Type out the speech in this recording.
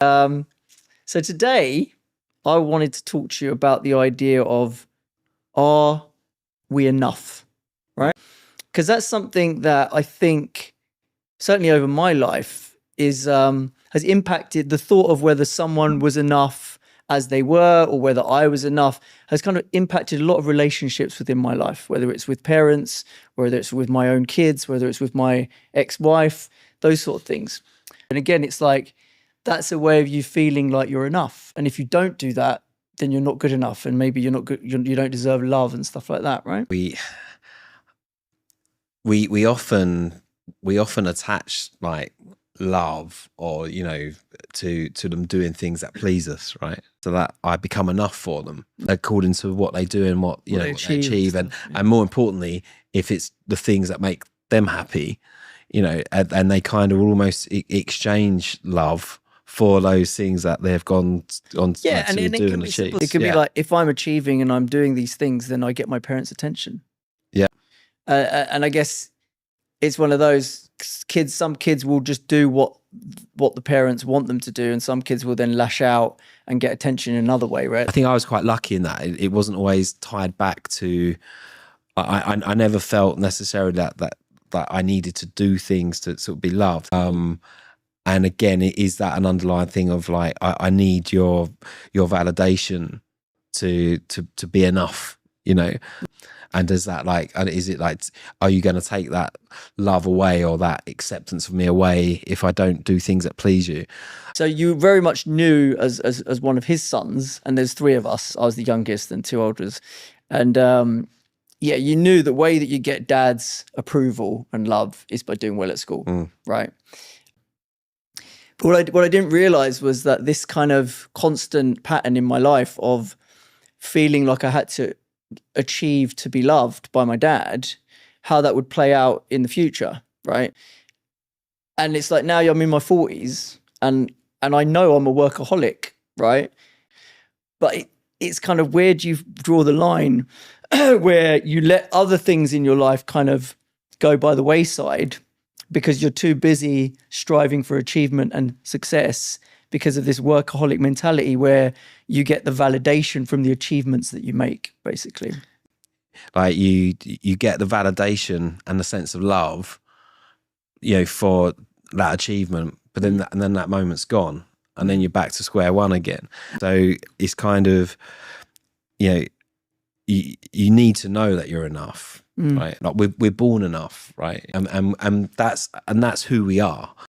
So today I wanted to talk to you about the idea of, are we enough, right? Because that's something that I think certainly over my life is has impacted the thought of whether someone was enough as they were or whether I was enough, has kind of impacted a lot of relationships within my life, whether it's with parents, whether it's with my own kids, whether it's with my ex-wife, those sort of things. And again, it's like, that's a way of you feeling like you're enough. And if you don't do that, then you're not good enough. And maybe you're not good, you don't deserve love and stuff like that, right? We often attach like love or, you know, to them doing things that please us, right? So that I become enough for them according to what they do and what, you know, what they achieve. And more importantly, if it's the things that make them happy, you know, and they kind of almost exchange love for those things that they've gone on to do and achieve. It could be like, if I'm achieving and I'm doing these things, then I get my parents' attention. Yeah. And I guess it's one of those kids, some kids will just do what the parents want them to do, and some kids will then lash out and get attention in another way, right? I think I was quite lucky in that it wasn't always tied back to, I never felt necessarily that I needed to do things to sort of be loved. And again, it is that an underlying thing of like, I need your validation to be enough, you know? And does that like, and is it like, are you going to take that love away or that acceptance of me away if I don't do things that please you? So you very much knew as one of his sons, and there's three of us, I was the youngest and two olders. And yeah, you knew the way that you get dad's approval and love is by doing well at school, right? But what I didn't realize was that this kind of constant pattern in my life of feeling like I had to achieve to be loved by my dad, how that would play out in the future, right? And it's like, now I'm in my 40s and I know I'm a workaholic, right? But it's kind of, where do you draw the line where you let other things in your life kind of go by the wayside because you're too busy striving for achievement and success because of this workaholic mentality where you get the validation from the achievements that you make, basically. Like you get the validation and the sense of love, you know, for that achievement, but then that moment's gone, and then you're back to square one again. So it's kind of, you know, you need to know that you're enough, right? Like we're born enough, right? And that's who we are.